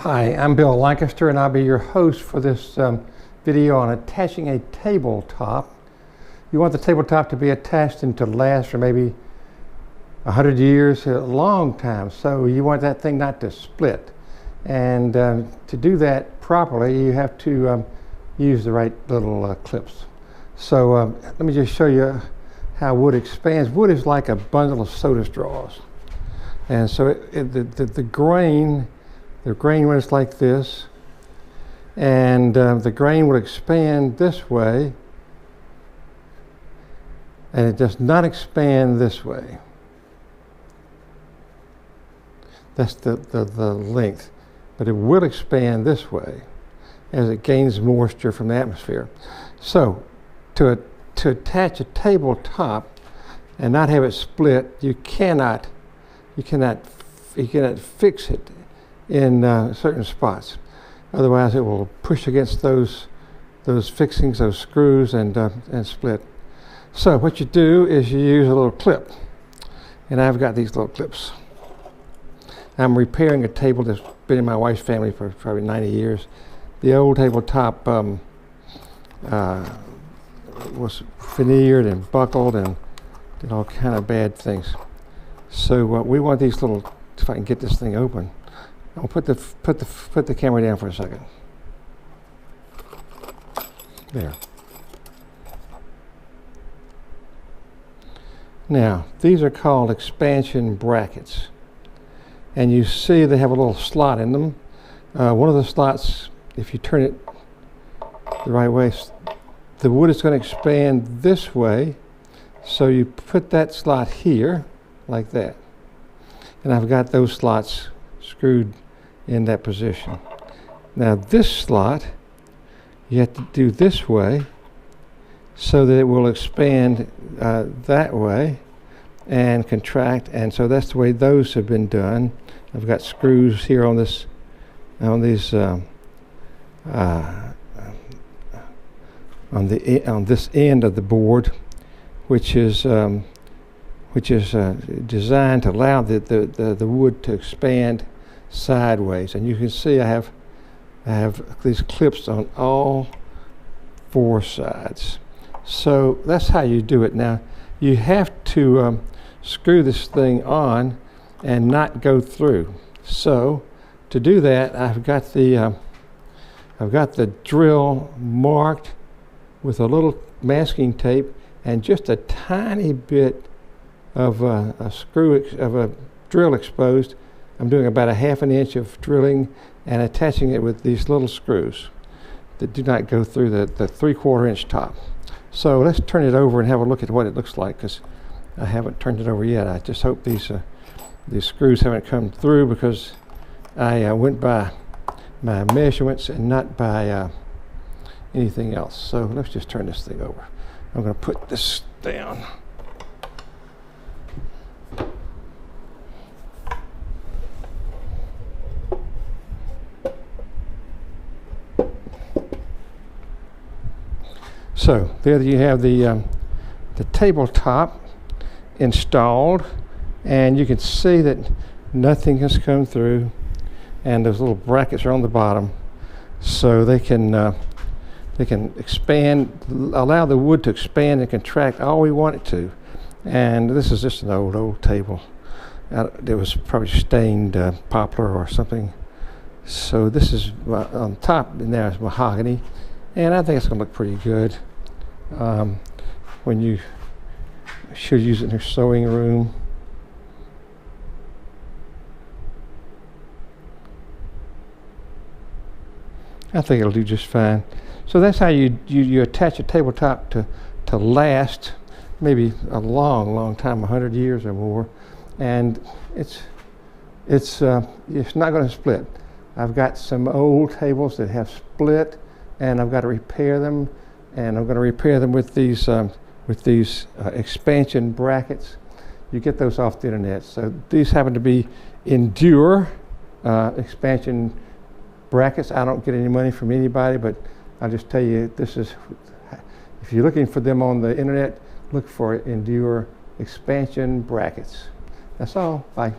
Hi, I'm Bill Lancaster and I'll be your host for this video on attaching a tabletop. You want the tabletop to be attached and to last for maybe 100 years, a long time. So you want that thing not to split. And to do that properly, you have to use the right little clips. So let me just show you how wood expands. Wood is like a bundle of soda straws. And so the grain was like this, and the grain will expand this way, and it does not expand this way. That's the length, but it will expand this way as it gains moisture from the atmosphere. So to attach a tabletop and not have it split, you cannot fix it in certain spots. Otherwise, it will push against those fixings, those screws, and split. So what you do is you use a little clip, and I've got these little clips. I'm repairing a table that's been in my wife's family for probably 90 years. The old tabletop was veneered and buckled and did all kind of bad things. So we want these little. If I can get this thing open. I'll put the camera down for a second. There. Now, these are called expansion brackets. And you see they have a little slot in them. One of the slots, if you turn it the right way, the wood is going to expand this way. So you put that slot here, like that. And I've got those slots screwed in that position. Now this slot, you have to do this way so that it will expand that way and contract, and so that's the way those have been done. I've got screws here on this, on this end of the board, which is designed to allow the wood to expand sideways. And you can see I have these clips on all four sides. So that's how you do it. Now you have to screw this thing on and not go through. So to do that, I've got the drill marked with a little masking tape and just a tiny bit of a drill exposed. I'm doing about a ½ inch of drilling and attaching it with these little screws that do not go through the 3/4 inch top. So let's turn it over and have a look at what it looks like, because I haven't turned it over yet. I just hope these screws haven't come through, because I went by my measurements and not by anything else. So let's just turn this thing over. I'm going to put this down. So there you have the tabletop installed, and you can see that nothing has come through, and those little brackets are on the bottom, so they can expand, allow the wood to expand and contract all we want it to. And this is just an old table. It was probably stained poplar or something. So this is on top, and there is mahogany, and I think it's going to look pretty good. When you should use it in your sewing room. I think it'll do just fine. So that's how you attach a tabletop to last maybe a long time, 100 years or more, and it's not going to split. I've got some old tables that have split, and I've got to repair them, and I'm going to repair them with these expansion brackets. You get those off the internet. So these happen to be Endure expansion brackets. I don't get any money from anybody, but I'll just tell you, this is, if you're looking for them on the internet, look for Endure expansion brackets. That's all. Bye.